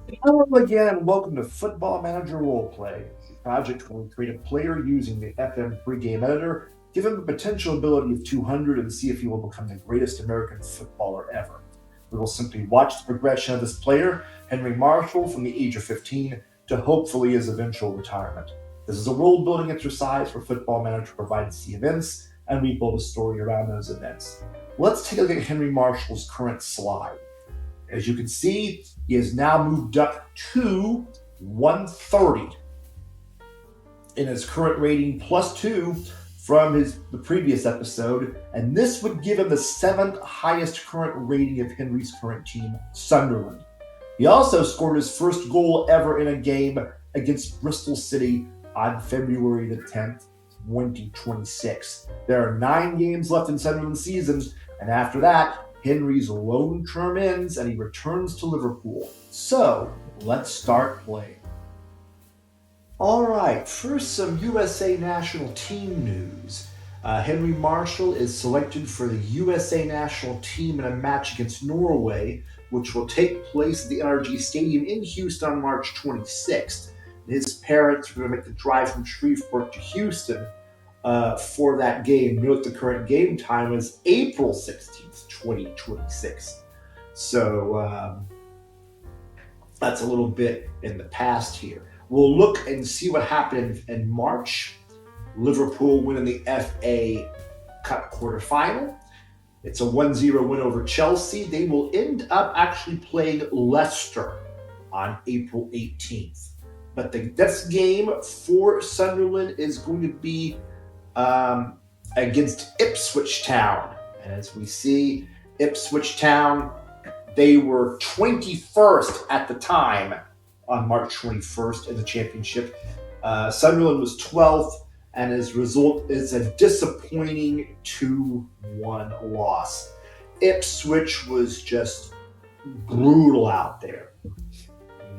Hello again, and welcome to Football Manager Roleplay, a project where we create a player using the FM pregame editor, give him the potential ability of 200, and see if he will become the greatest American footballer ever. We will simply watch the progression of this player, Henry Marshall, from the age of 15 to hopefully his eventual retirement. This is a world building exercise where Football Manager provides the events, and we build a story around those events. Let's take a look at Henry Marshall's current slide. As you can see, he has now moved up to 130 in his current rating, plus two from the previous episode, and this would give him the seventh highest current rating of Henry's current team, Sunderland. He also scored his first goal ever in a game against Bristol City on February the 10th, 2026. There are 9 games left in Sunderland's season, and after that, Henry's loan term ends and he returns to Liverpool. So, let's start playing. All right, first some USA national team news. Henry Marshall is selected for the USA national team in a match against Norway, which will take place at the NRG Stadium in Houston on March 26th. His parents are going to make the drive from Shreveport to Houston for that game. Note the current game time is April 16th, 2026. So that's a little bit in the past here. We'll look and see what happened in March. Liverpool winning the FA Cup quarterfinal. It's a 1-0 win over Chelsea. They will end up actually playing Leicester on April 18th. But the next game for Sunderland is going to be against Ipswich Town. And as we see, Ipswich Town, they were 21st at the time on March 21st in the championship. Sunderland was 12th, and as a result, it's a disappointing 2-1 loss. Ipswich was just brutal out there.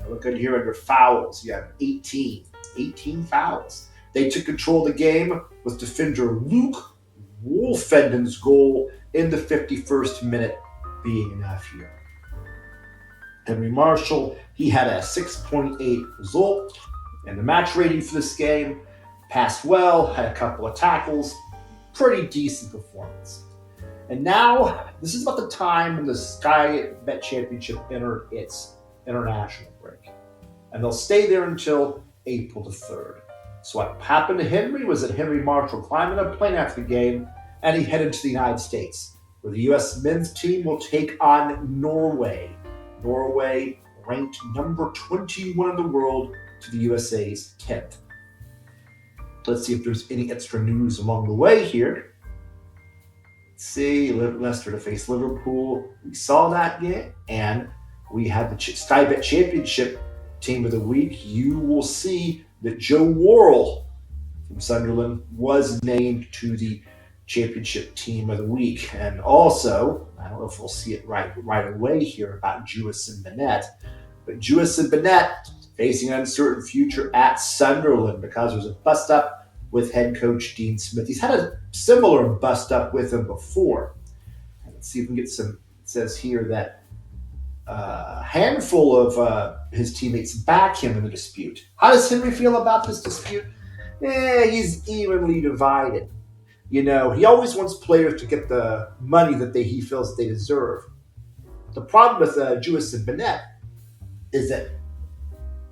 Look at here under fouls. You have 18 fouls. They took control of the game with defender Luke Wolfenden's goal in the 51st minute being enough here. Henry Marshall, he had a 6.8 result, and the match rating for this game passed well, had a couple of tackles, pretty decent performance. And now, this is about the time when the Sky Bet Championship entered its international break. And they'll stay there until April the 3rd. So what happened to Henry was that Henry Marshall climbed in a plane after the game, and he headed to the United States, where the U.S. men's team will take on Norway. Norway ranked number 21 in the world to the USA's 10th. Let's see if there's any extra news along the way here. Let's see, Leicester to face Liverpool. We saw that game, and we had the Sky Bet Championship Team of the Week. You will see that Joe Worrell from Sunderland was named to the Championship Team of the Week. And also, I don't know if we'll see it right away here about Jewison Bennett, but Jewison Bennett facing an uncertain future at Sunderland because there's a bust up with head coach Dean Smith. He's had a similar bust up with him before. Let's see if we can get some. It says here that a handful of his teammates back him in the dispute. How does Henry feel about this dispute? He's evenly divided. He always wants players to get the money that he feels they deserve. The problem with Jewison Bennett is that,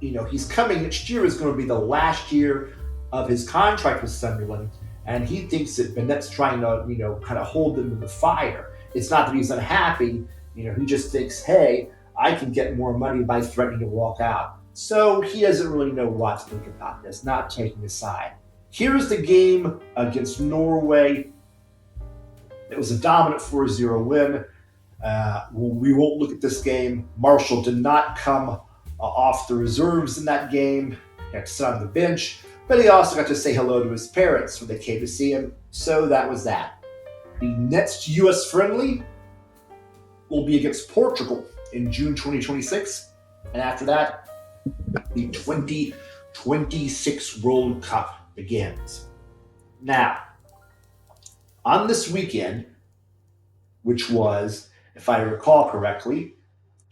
he's coming next year is going to be the last year of his contract with Sunderland, and he thinks that Bennett's trying to, kind of hold them to the fire. It's not that he's unhappy. He just thinks, hey, I can get more money by threatening to walk out. So he doesn't really know what to think about this, not taking a side. Here's the game against Norway. It was a dominant 4-0 win. We won't look at this game. Marshall did not come off the reserves in that game. He had to sit on the bench, but he also got to say hello to his parents when they came to see him. So that was that. The next U.S. friendly will be against Portugal in June 2026. And after that, the 2026 World Cup begins. Now, on this weekend, which was, if I recall correctly,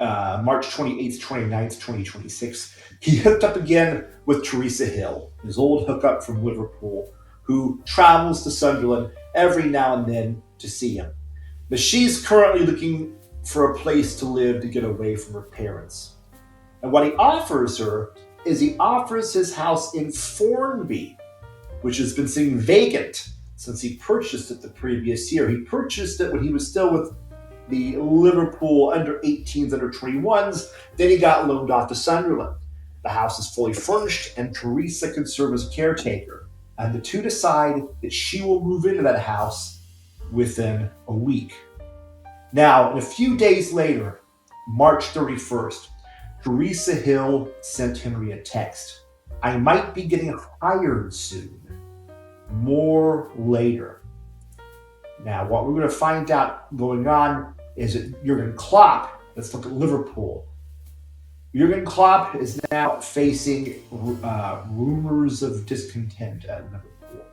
March 28th, 29th, 2026, he hooked up again with Teresa Hill, his old hookup from Liverpool, who travels to Sunderland every now and then to see him. But she's currently looking for a place to live to get away from her parents. And what he offers her is he offers his house in Formby, which has been sitting vacant since he purchased it the previous year. He purchased it when he was still with the Liverpool under 18s, under 21s. Then he got loaned off to Sunderland. The house is fully furnished, and Teresa can serve as caretaker. And the two decide that she will move into that house within a week. Now, a few days later, March 31st, Teresa Hill sent Henry a text. I might be getting hired soon. More later. Now, what we're going to find out going on is that Jürgen Klopp, let's look at Liverpool. Jürgen Klopp is now facing rumors of discontent at Liverpool.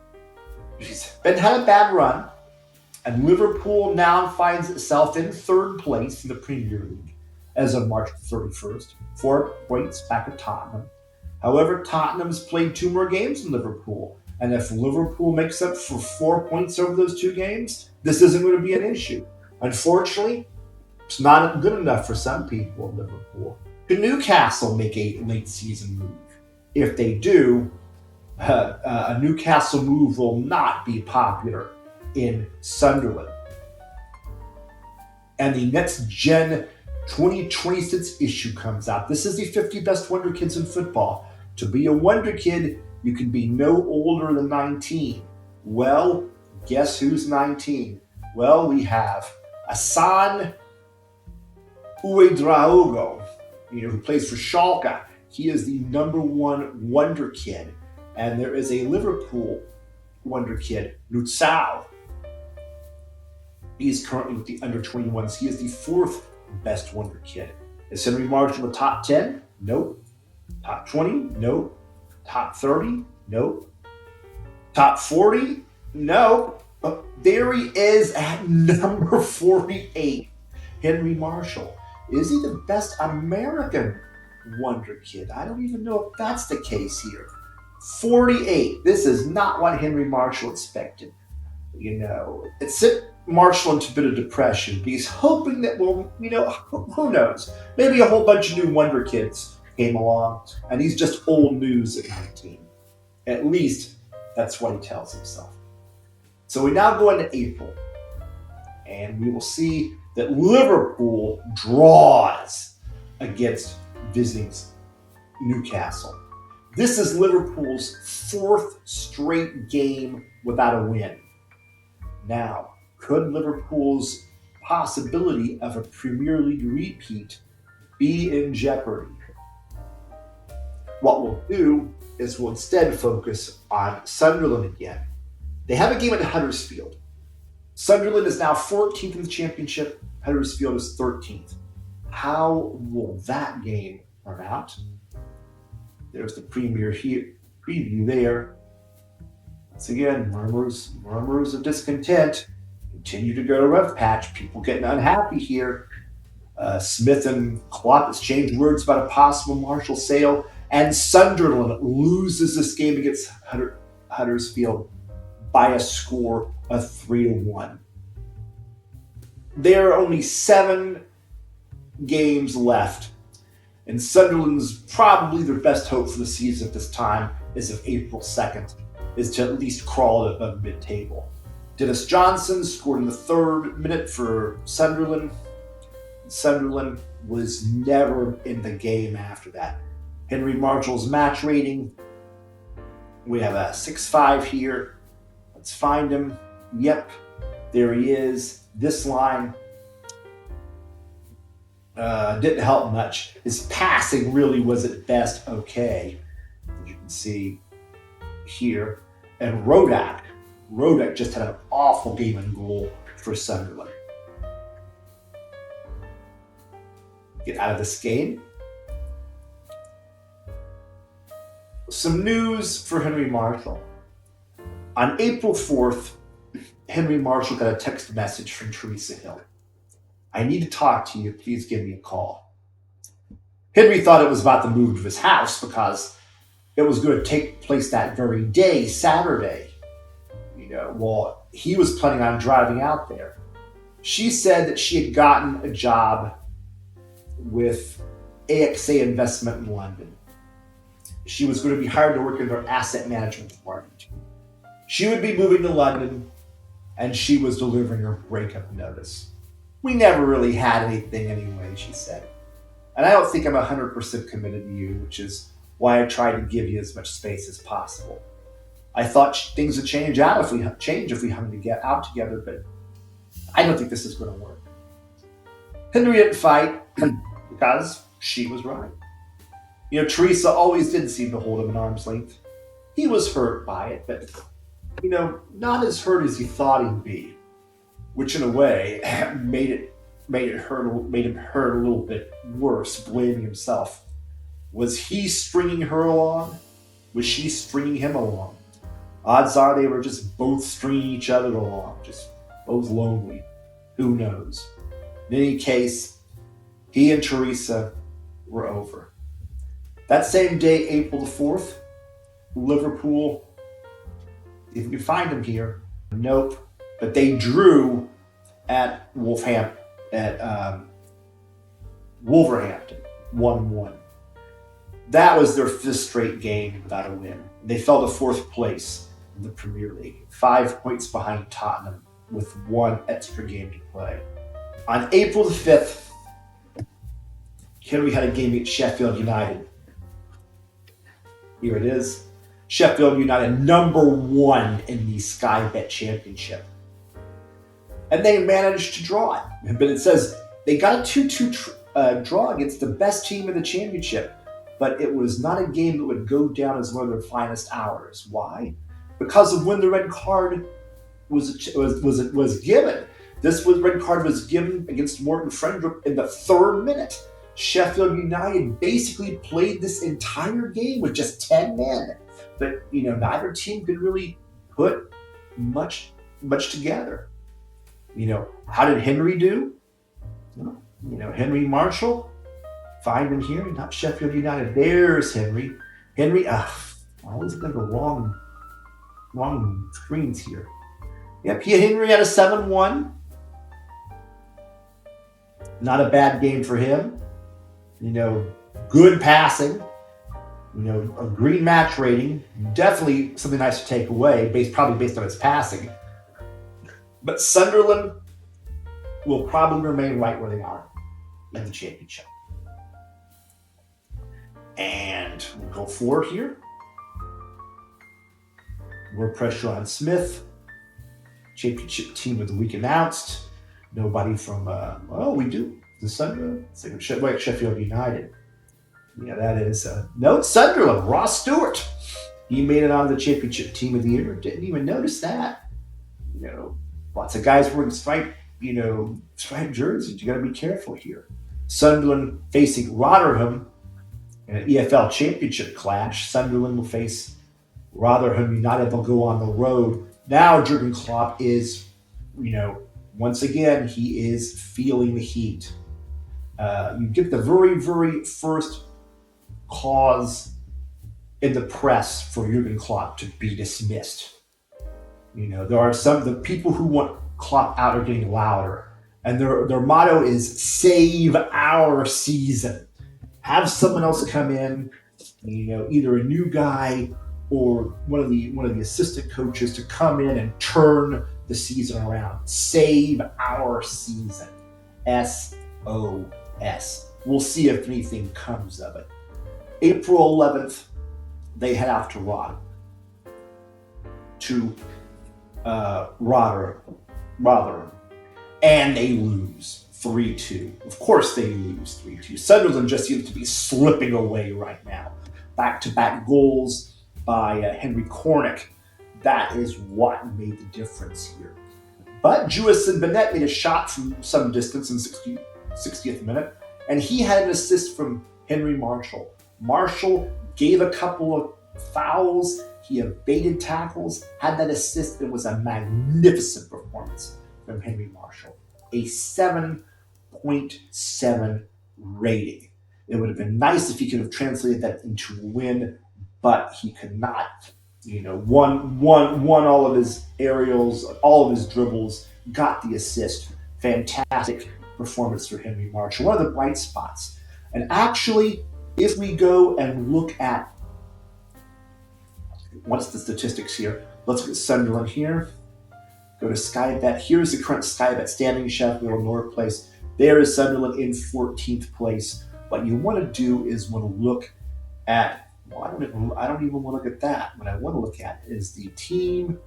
He's had a bad run, and Liverpool now finds itself in third place in the Premier League as of March 31st, 4 points back of Tottenham. However, Tottenham's played 2 more games than Liverpool, and if Liverpool makes up for 4 points over those 2 games, this isn't going to be an issue. Unfortunately, it's not good enough for some people in Liverpool. Could Newcastle make a late season move? If they do, a Newcastle move will not be popular in Sunderland. And the next gen 2026 issue comes out. This is the 50 best wonder kids in football. To be a wonder kid, you can be no older than 19. Well, guess who's 19? Well, we have Hassan Ouedraogo, who plays for Schalke. He is the number 1 wonder kid. And there is a Liverpool wonder kid, Nutsal. He is currently with the under 21s. He is the 4th best wonder kid. Is Henry Marshall the top 10? Nope. Top 20? Nope. Top 30? Nope. Top 40? Nope. There he is at number 48. Henry Marshall. Is he the best American wonder kid? I don't even know if that's the case here. 48. This is not what Henry Marshall expected. It sent Marshall into a bit of depression. He's hoping that, who knows? Maybe a whole bunch of new wonder kids came along, and he's just old news at 19. At least, that's what he tells himself. So we now go into April, and we will see that Liverpool draws against visiting Newcastle. This is Liverpool's 4th straight game without a win. Now, could Liverpool's possibility of a Premier League repeat be in jeopardy? What we'll do is we'll instead focus on Sunderland again. They have a game at Huddersfield. Sunderland is now 14th in the championship. Huddersfield is 13th. How will that game turn out? There's the preview there. Once again, murmurs of discontent continue to go to rough patch. People getting unhappy here. Smith and Klopp exchanged words about a possible Marshall sale, and Sunderland loses this game against Huddersfield by a score of 3-1. There are only 7 games left, and Sunderland's probably their best hope for the season at this time is of April 2nd, is to at least crawl above mid-table. Dennis Johnson scored in the 3rd minute for Sunderland. Sunderland was never in the game after that. Henry Marshall's match rating, we have a 6.5 here. Let's find him. Yep, there he is. This line didn't help much. His passing really was at best okay, as you can see here. And Rodak just had an awful game and goal for Sunderland. Get out of this game. Some news for Henry Marshall. On April 4th, Henry Marshall got a text message from Teresa Hill. I need to talk to you. Please give me a call. Henry thought it was about the move to his house because it was going to take place that very day, Saturday. Well, he was planning on driving out there. She said that she had gotten a job with AXA Investment in London. She was going to be hired to work in their asset management department. She would be moving to London, and she was delivering her breakup notice. We never really had anything anyway, she said. And I don't think I'm 100% committed to you, which is why I tried to give you as much space as possible. I thought things would change if we hung out together, but I don't think this is going to work. Henry didn't fight because she was right. Teresa always did seem to hold him at arm's length. He was hurt by it, but not as hurt as he thought he'd be, which in a way made him hurt a little bit worse, blaming himself. Was he stringing her along? Was she stringing him along? Odds are they were just both stringing each other along, just both lonely. Who knows? In any case, he and Teresa were over. That same day, April the 4th, Liverpool, if you can find them here, nope, but they drew at Wolverhampton, 1-1. That was their 5th straight game without a win. They fell to 4th place in the Premier League, 5 points behind Tottenham with 1 extra game to play. On April the 5th, Henry had a game against Sheffield United. Here it is. Sheffield United, number 1 in the Sky Bet Championship. And they managed to draw it. But it says they got a 2-2 draw against the best team in the championship. But it was not a game that would go down as one of their finest hours. Why? Because of when the red card was given. Red card was given against Morton Frendrup in the 3rd minute. Sheffield United basically played this entire game with just 10 men. But, neither team could really put much together. How did Henry do? Henry Marshall, find him here, not Sheffield United. There's Henry. Henry, I always look at the wrong screens here. Yep, Henry had a 7-1. Not a bad game for him. Good passing. A green match rating. Definitely something nice to take away, probably based on his passing. But Sunderland will probably remain right where they are in the championship. And we'll go forward here. More pressure on Smith. Championship team of the week announced. Nobody from, we do. The Sunderland. Sheffield United. Yeah, that is. No, Sunderland. Ross Stewart. He made it on the championship team of the year. Didn't even notice that. Lots of guys wearing striped jerseys. You got to be careful here. Sunderland facing Rotherham in an EFL championship clash. Sunderland will face Rotherham United. They'll go on the road. Now Jürgen Klopp is, once again, he is feeling the heat. You get the very, very first cause in the press for Jürgen Klopp to be dismissed. There are the people who want Klopp out are getting louder, and their motto is "Save our season." Have someone else come in, either a new guy or one of the assistant coaches to come in and turn the season around. Save our season. SOS. We'll see if anything comes of it. April 11th, they head out to Rotherham, and they lose 3-2. Of course they lose 3-2. Sunderland just seems to be slipping away right now. Back-to-back goals by Henry Cornick. That is what made the difference here. But Jewison Bennett made a shot from some distance in 60th minute, and he had an assist from Henry Marshall. Marshall gave a couple of fouls. He evaded tackles, had that assist. It was a magnificent performance from Henry Marshall. A 7.7 rating. It would have been nice if he could have translated that into a win, but he could not. Won all of his aerials, all of his dribbles, got the assist. Fantastic performance for Henry Marshall. One of the bright spots. And actually, if we go and look at what's the statistics here, let's look at Sunderland here. Go to Sky Bet. Here's the current Sky Bet standing. Sheffield North place. There is Sunderland in 14th place. What you want to do is want to look at, well, I don't even want to look at that. What I want to look at is the team,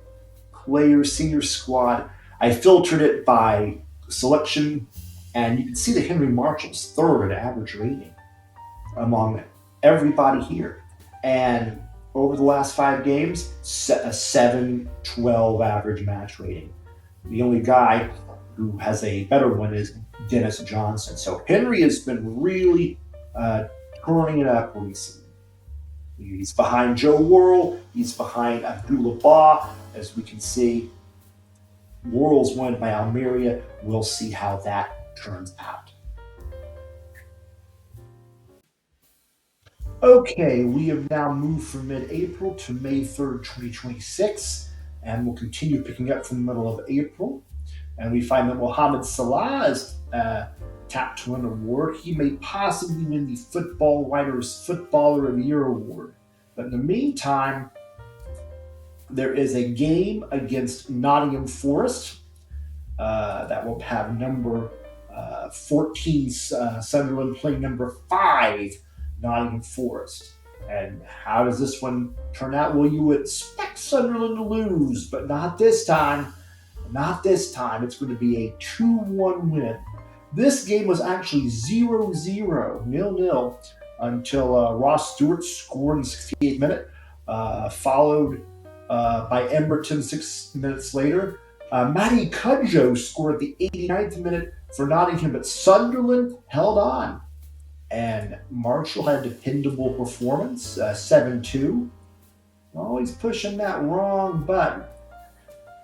players, senior squad. I filtered it by selection, and you can see that Henry Marshall's third average rating among everybody here. And over the last 5 games, a 7-12 average match rating. The only guy who has a better one is Dennis Johnson. So Henry has been really turning it up recently. He's behind Joe Worrell. He's behind Abdullah Ba. As we can see, Worrell's won by Almeria. We'll see how that turns out. Okay, we have now moved from mid-April to May 3rd, 2026, and we'll continue picking up from the middle of April. And we find that Mohamed Salah is tapped to win an award. He may possibly win the Football Writers Footballer of the Year award. But in the meantime, there is a game against Nottingham Forest that will have number 14 Sunderland playing number 5 Nottingham Forest. And how does this one turn out? Well, you would expect Sunderland to lose, but not this time. Not this time. It's going to be a 2-1 win. This game was actually 0-0, 0-0, until Ross Stewart scored in the 68th minute, followed by Emberton 6 minutes later. Matty Cudjoe scored at the 89th minute for Nottingham, but Sunderland held on. And Marshall had a dependable performance, 7-2. Always pushing that wrong button.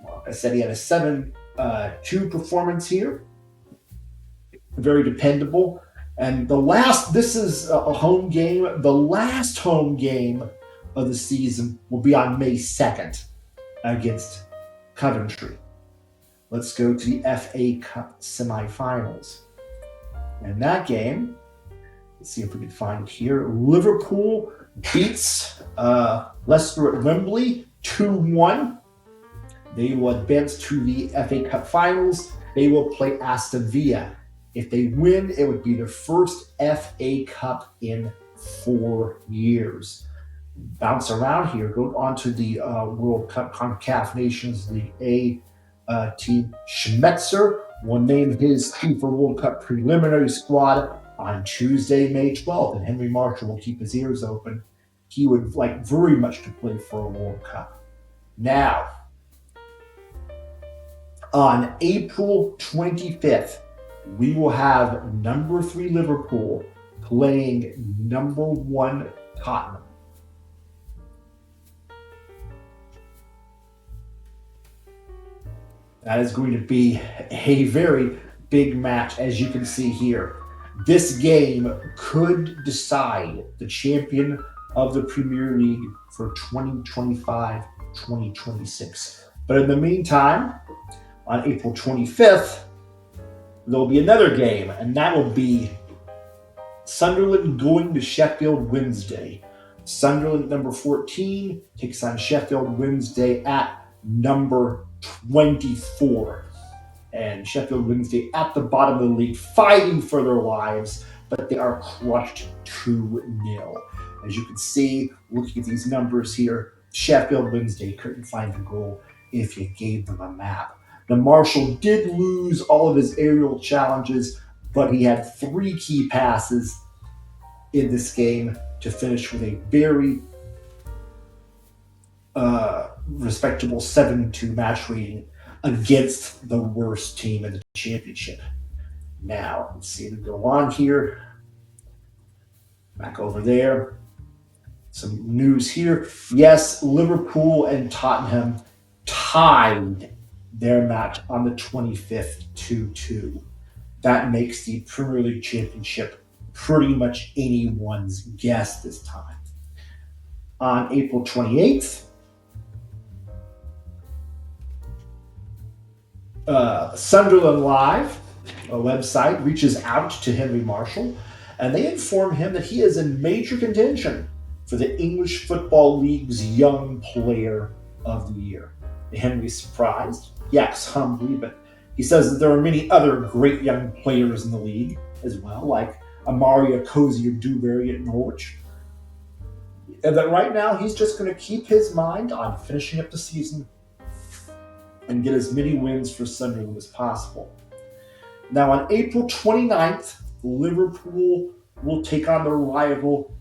Like I said, he had a 7-2 performance here. Very dependable. And this is a home game. The last home game of the season will be on May 2nd against Coventry. Let's go to the FA Cup semifinals. In that game, let's see if we can find it here. Liverpool beats Leicester at Wembley 2-1. They will advance to the FA Cup finals. They will play Aston Villa. If they win, it would be their first FA Cup in 4 years. Bounce around here. Go on to the World Cup CONCACAF Nations League A team. Schmetzer will name his FIFA World Cup preliminary squad on Tuesday, May 12th, and Henry Marshall will keep his ears open. He would like very much to play for a World Cup. Now, on April 25th, we will have number 3 Liverpool playing number 1 Tottenham. That is going to be a very big match, as you can see here. This game could decide the champion of the Premier League for 2025-2026. But in the meantime, on April 25th, there'll be another game, and that will be Sunderland going to Sheffield Wednesday. Sunderland, number 14, takes on Sheffield Wednesday at number 24. And Sheffield Wednesday at the bottom of the league, fighting for their lives, but they are crushed 2-0. As you can see, looking at these numbers here, Sheffield Wednesday couldn't find a goal if you gave them a map. Now, Marshall did lose all of his aerial challenges, but he had 3 key passes in this game to finish with a very respectable 7-2 match rating against the worst team in the championship. Now, let's see what go on here. Back over there. Some news here. Yes, Liverpool and Tottenham tied their match on the 25th 2-2. That makes the Premier League Championship pretty much anyone's guess this time. On April 28th, Sunderland Live, a website, reaches out to Henry Marshall, and they inform him that he is in major contention for the English Football League's Young Player of the Year. Henry's surprised, yes, humbly, but he says that there are many other great young players in the league as well, like Amari Cozy or Dewberry at Norwich. And that right now he's just going to keep his mind on finishing up the season and get as many wins for Sunderland as possible. Now on April 29th, Liverpool will take on their rival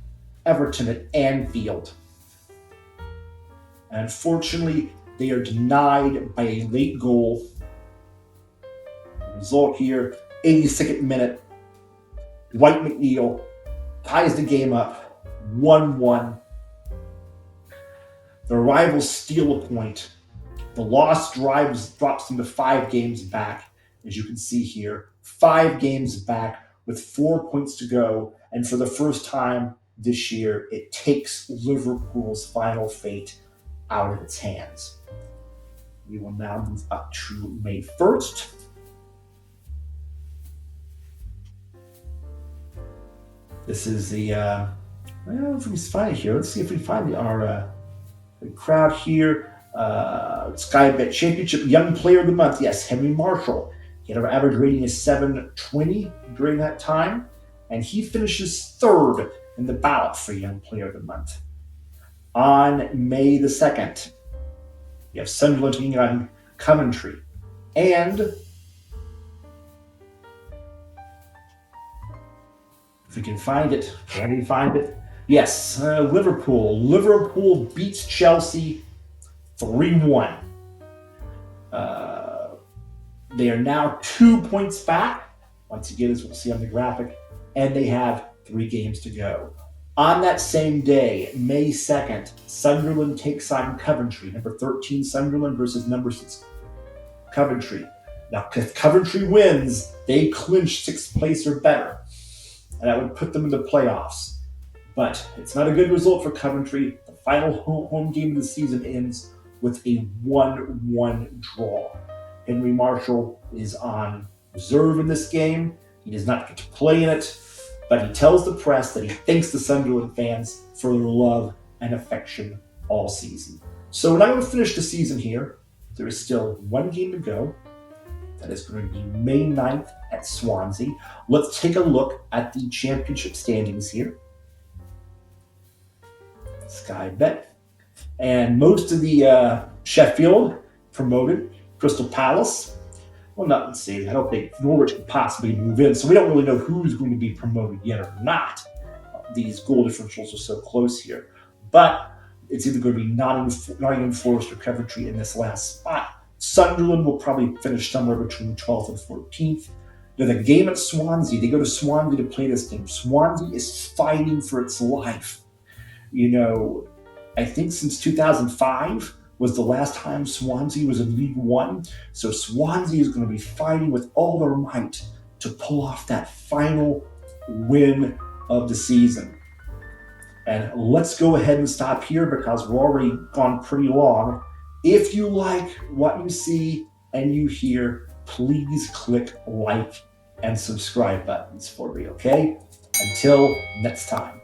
Everton at Anfield. And unfortunately, they are denied by a late goal. The result here, 82nd minute, Dwight McNeil ties the game up, 1-1. The rivals steal a point. The loss drops them to 5 games back, as you can see here. 5 games back with 4 points to go. And for the first time this year, it takes Liverpool's final fate out of its hands. We will now move up to May 1st. This is the, I don't know if we can find it here. Let's see if we can find our crowd here. Sky Bet Championship Young Player of the Month. Yes, Henry Marshall. He had an average rating of 720 during that time, and he finishes 3rd in the ballot for Young Player of the Month. On May the 2nd, you have Sunderland taking on Coventry. And if we can find it, can we find it? Yes, Liverpool. Liverpool beats Chelsea 3-1. They are now 2 points back, once again, as we'll see on the graphic, and they have 3 games to go. On that same day, May 2nd, Sunderland takes on Coventry. Number 13 Sunderland versus number 6 Coventry. Now, if Coventry wins, they clinch 6th place or better, and that would put them in the playoffs. But it's not a good result for Coventry. The final home game of the season ends with a 1-1 draw. Henry Marshall is on reserve in this game. He does not get to play in it, but he tells the press that he thanks the Sunderland fans for their love and affection all season. So we're not going to finish the season here. There is still 1 game to go. That is going to be May 9th at Swansea. Let's take a look at the championship standings here. Sky Bet. And most of the Sheffield promoted. Crystal Palace. Well, not, let's see. I don't think Norwich could possibly move in, so we don't really know who's going to be promoted yet or not. These goal differentials are so close here. But it's either going to be Nottingham Forest or Coventry in this last spot. Sunderland will probably finish somewhere between 12th and 14th. Now, the game at Swansea, they go to Swansea to play this game. Swansea is fighting for its life. You know, I think since 2005 was the last time Swansea was in League One. So Swansea is going to be fighting with all their might to pull off that final win of the season. And let's go ahead and stop here because we're already gone pretty long. If you like what you see and you hear, please click like and subscribe buttons for me, okay? Until next time.